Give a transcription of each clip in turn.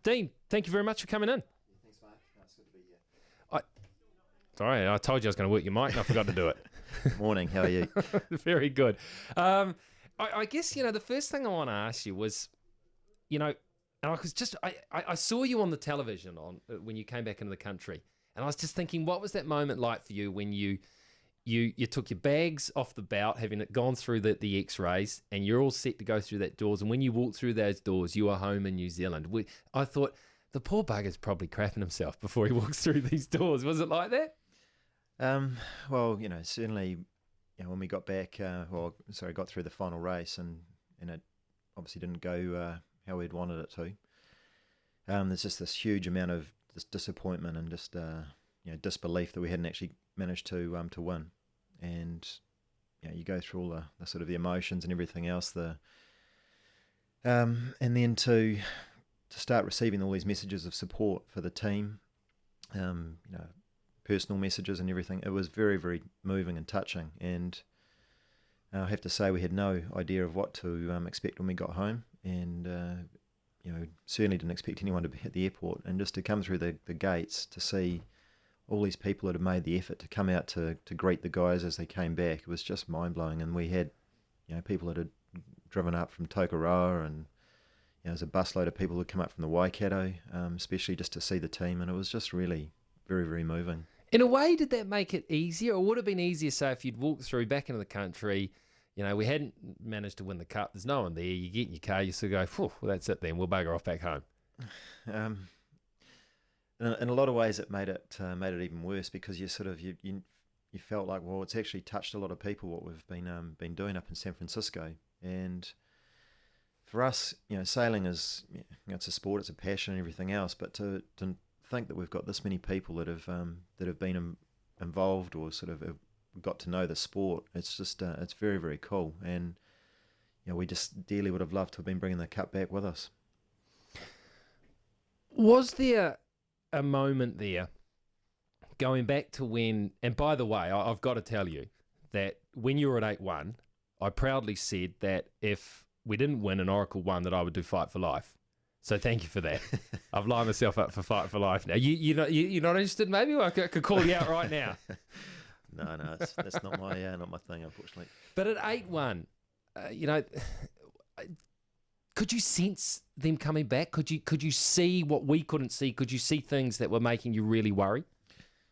Dean, thank you very much for coming in. Thanks, Mark. It's good to be here. Sorry, I told you I was going to work your mic and I forgot to do it. Morning, how are you? Very good. I guess, the first thing I want to ask you was, and I saw you on the television when you came back into the country, and I was just thinking, what was that moment like for you when you took your bags off the bout, having it gone through the X-rays, and you're all set to go through that doors, and when you walked through those doors, you were home in New Zealand. I thought, the poor bugger's probably crapping himself before he walks through these doors. Was it like that? Well, certainly, when we got back, got through the final race, and it obviously didn't go how we'd wanted it to. There's just this huge amount of this disappointment and just disbelief that we hadn't actually managed to win, and you go through all the sort of the emotions and everything else, and then to start receiving all these messages of support for the team, personal messages and everything. It was very, very moving and touching, and I have to say we had no idea of what to expect when we got home, and certainly didn't expect anyone to be at the airport, and just to come through the gates to see all these people that had made the effort to come out to greet the guys as they came back. It was just mind-blowing, and we had people that had driven up from Tokoroa, and there's a busload of people who come up from the Waikato, especially just to see the team, and it was just really very, very moving. In a way, did that make it easier, or would it have been easier, say, if you'd walked through back into the country, we hadn't managed to win the cup, there's no one there, you get in your car, you sort of go, well, that's it then, we'll bugger off back home. In a lot of ways, it made it even worse, because you felt like, well, it's actually touched a lot of people what we've been doing up in San Francisco, and for us, sailing is it's a sport, it's a passion, and everything else, but to think that we've got this many people that have been involved or sort of have got to know the sport, it's just it's very, very cool, and we just dearly would have loved to have been bringing the cup back with us. Was there a moment there, going back to when, and by the way, I've got to tell you that when you were at 8-1, I proudly said that if we didn't win and Oracle won, that I would do Fight for Life. So thank you for that. I've lined myself up for Fight for Life now. You're not interested, maybe? I could call you out right now. No, that's not my thing, unfortunately. But at 8-1, could you sense them coming back? Could you see what we couldn't see? Could you see things that were making you really worry?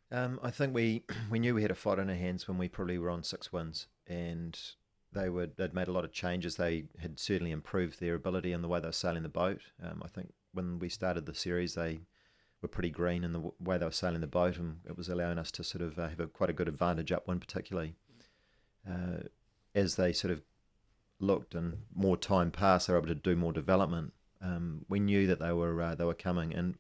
I think we knew we had a fight on our hands when we probably were on 6 wins, and they'd made a lot of changes. They had certainly improved their ability and the way they were sailing the boat. I think when we started the series, they were pretty green in the way they were sailing the boat, and it was allowing us to sort of have quite a good advantage upwind, particularly. As they sort of looked and more time passed, they were able to do more development. We knew that they were coming, and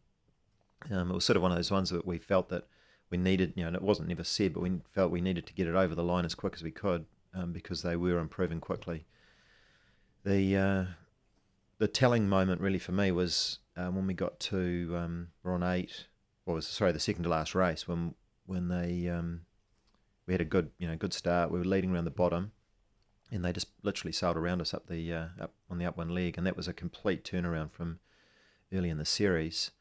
it was sort of one of those ones that we felt that we needed, and it wasn't never said, but we felt we needed to get it over the line as quick as we could, because they were improving quickly. The telling moment really for me was when we got to we're on 8, the second to last race, when they we had a good start. We were leading around the bottom, and they just literally sailed around us up on the upwind leg, and that was a complete turnaround from early in the series.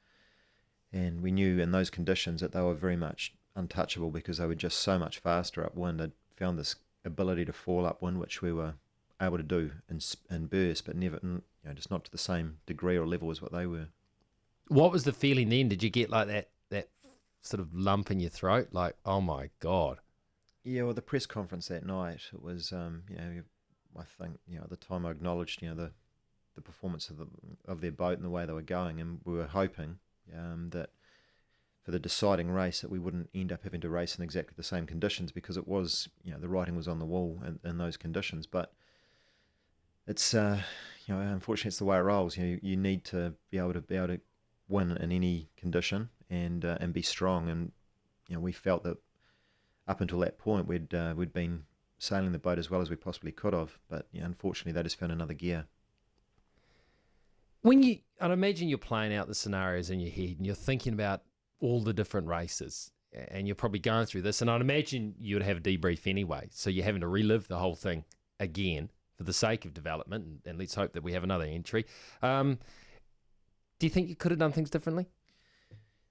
And we knew in those conditions that they were very much untouchable, because they were just so much faster upwind. They'd found this ability to fall upwind, which we were able to do in bursts, but never, just not to the same degree or level as what they were. What was the feeling then? Did you get like that sort of lump in your throat, like, oh my God? Yeah, well, the press conference that night, it was, I think, at the time I acknowledged, the performance of their boat and the way they were going, and we were hoping that for the deciding race that we wouldn't end up having to race in exactly the same conditions, because it was, the writing was on the wall in those conditions. But it's, unfortunately, it's the way it rolls. You need to be able to win in any condition and be strong. And we felt that up until that point we'd been sailing the boat as well as we possibly could have. But unfortunately, they just found another gear. I'd imagine you're playing out the scenarios in your head and you're thinking about all the different races, and you're probably going through this, and I'd imagine you'd have a debrief anyway, so you're having to relive the whole thing again for the sake of development, and let's hope that we have another entry. Do you think you could have done things differently?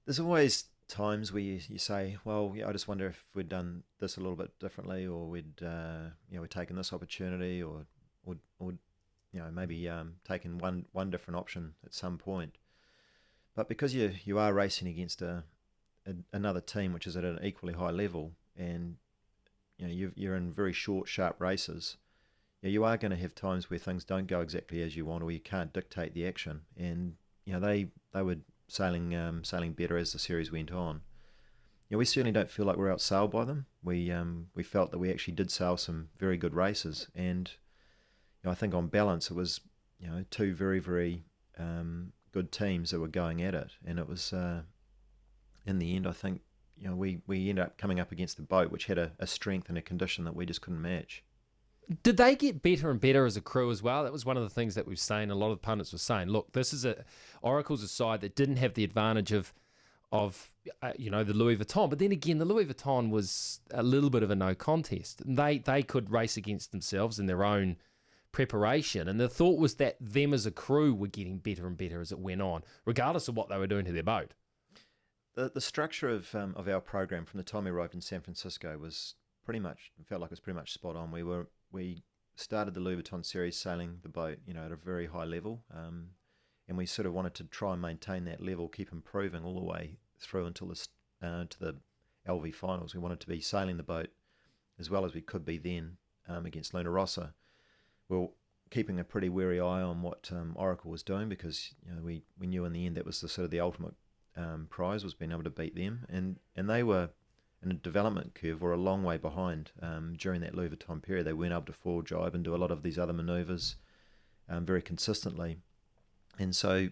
There's always times where you say, well, yeah, I just wonder if we'd done this a little bit differently, or we'd taken this opportunity, or maybe taken one different option at some point. But because you are racing against another team which is at an equally high level, and you're in very short, sharp races, you are going to have times where things don't go exactly as you want, or you can't dictate the action. And they were sailing better as the series went on. We certainly don't feel like we're outsailed by them. We felt that we actually did sail some very good races, and I think on balance it was two very, very good teams that were going at it, and it was in the end I think we ended up coming up against a boat which had a strength and a condition that we just couldn't match. Did they get better and better as a crew as well? That was one of the things that we were saying. A lot of the pundits were saying, look, this is Oracle's a side that didn't have the advantage of the Louis Vuitton. But then again, the Louis Vuitton was a little bit of a no contest. They could race against themselves in their own preparation. And the thought was that them as a crew were getting better and better as it went on, regardless of what they were doing to their boat. The structure of our program from the time we arrived in San Francisco was felt like it was pretty much spot on. We started the Louis Vuitton series sailing the boat, at a very high level, and we sort of wanted to try and maintain that level, keep improving all the way through until to the LV finals. We wanted to be sailing the boat as well as we could be then against Luna Rossa. Well, keeping a pretty wary eye on what Oracle was doing, because we knew in the end that was the ultimate prize, was being able to beat them, and they were in a development curve, were a long way behind during that Louis Vuitton period. They weren't able to forward jibe and do a lot of these other manoeuvres very consistently. And so,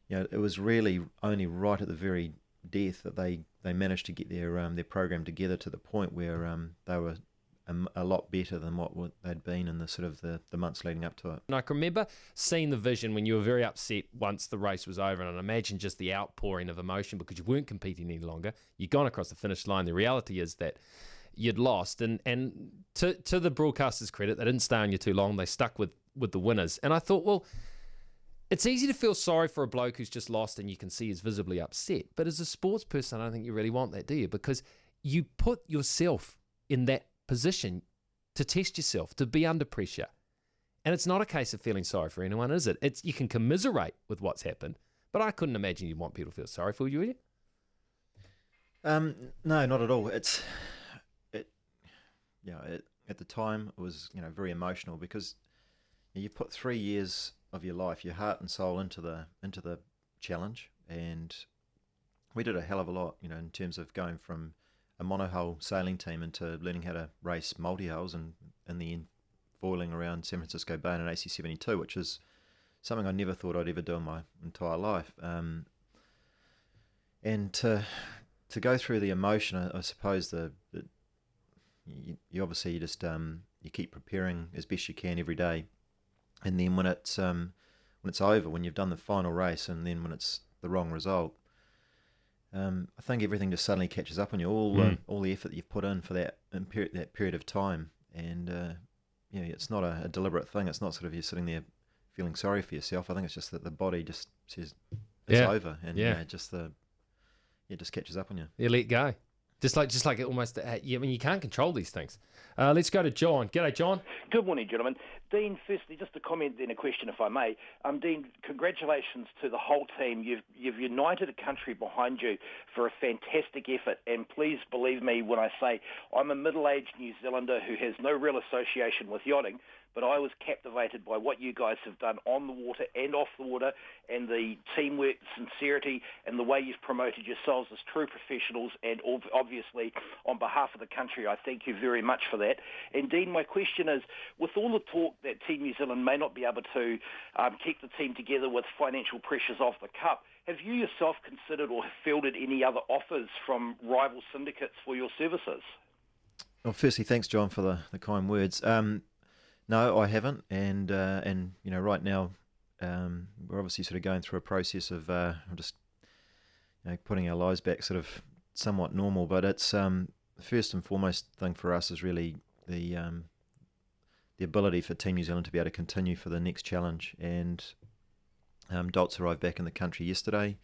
it was really only right at the very death that they managed to get their program together to the point where they were a lot better than what they'd been in the months leading up to it. And I can remember seeing the vision when you were very upset once the race was over, and I imagine just the outpouring of emotion because you weren't competing any longer. You'd gone across the finish line. The reality is that you'd lost, and to the broadcasters' credit, they didn't stay on you too long. They stuck with the winners. And I thought, well, it's easy to feel sorry for a bloke who's just lost and you can see he's visibly upset. But as a sports person, I don't think you really want that, do you? Because you put yourself in that position to test yourself, to be under pressure. And it's not a case of feeling sorry for anyone, is it? You can commiserate with what's happened, but I couldn't imagine you'd want people to feel sorry for you, would you? No, not at all. At the time it was very emotional, because you put 3 years of your life, your heart and soul into the challenge, and we did a hell of a lot, in terms of going from a monohull sailing team into learning how to race multi-hulls, and in the end foiling around San Francisco Bay in an AC-72, which is something I never thought I'd ever do in my entire life. And to go through the emotion, I suppose you obviously just you keep preparing as best you can every day, and then when it's over, when you've done the final race, and then when it's the wrong result, I think everything just suddenly catches up on you. All the effort that you've put in for that period of time, and it's not a deliberate thing. It's not you're sitting there feeling sorry for yourself. I think it's just that the body just says it's over, and it just catches up on you. You let go, just like it almost. You can't control these things. Let's go to John. G'day, John. Good morning, gentlemen. Dean, firstly, just a comment and a question, if I may. Dean, congratulations to the whole team. You've united a country behind you for a fantastic effort, and please believe me when I say I'm a middle-aged New Zealander who has no real association with yachting, but I was captivated by what you guys have done on the water and off the water, and the teamwork, sincerity, and the way you've promoted yourselves as true professionals. And obviously, on behalf of the country, I thank you very much for that. And Dean, my question is, with all the talk that Team New Zealand may not be able to keep the team together with financial pressures off the Cup, have you yourself considered or fielded any other offers from rival syndicates for your services? Well, firstly, thanks, John, for the kind words. No, I haven't, and right now we're obviously going through a process of just putting our lives back somewhat normal. But it's the first and foremost thing for us is really the ability for Team New Zealand to be able to continue for the next challenge, and Dolts arrived back in the country yesterday.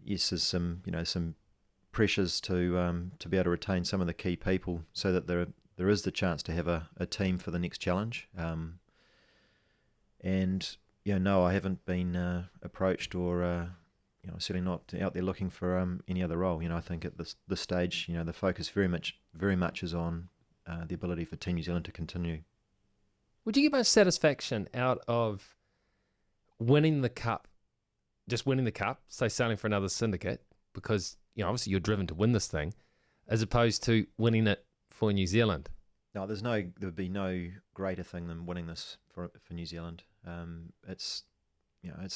Yes, there's some pressures to be able to retain some of the key people so that there is the chance to have a team for the next challenge. And no, I haven't been approached or certainly not out there looking for any other role. I think at this stage, the focus very much is on the ability for Team New Zealand to continue. Would you get much satisfaction out of winning the cup, just winning the cup, say sailing for another syndicate, because obviously you're driven to win this thing, as opposed to winning it for New Zealand? No, there would be no greater thing than winning this for New Zealand. It's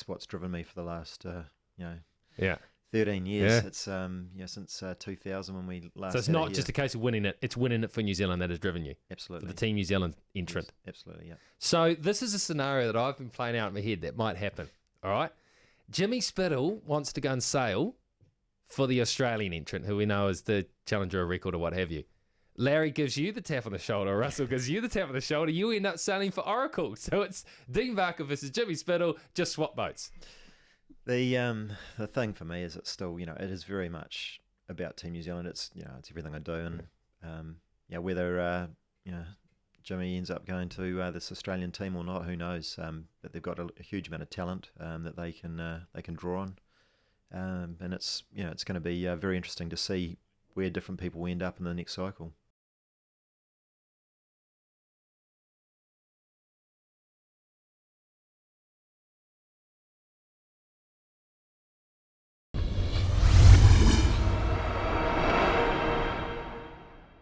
what's driven me for the last 13 years. Yeah. It's since 2000 when we last. So it's had it not here. just a case of winning it; it's winning it for New Zealand that has driven you. Absolutely For the Team New Zealand entrant. Yes, absolutely, yeah. So this is a scenario that I've been playing out in my head that might happen. All right, Jimmy Spittle wants to go and sail for the Australian entrant, who we know is the challenger of record or what have you. Larry gives you the tap on the shoulder, Russell gives you the tap on the shoulder, you end up sailing for Oracle. So it's Dean Barker versus Jimmy Spittle, just swap boats. The thing for me is it's still, it is very much about Team New Zealand. It's it's everything I do, and whether Jimmy ends up going to this Australian team or not, who knows? But they've got a huge amount of talent that they can draw on, and it's it's going to be very interesting to see where different people end up in the next cycle.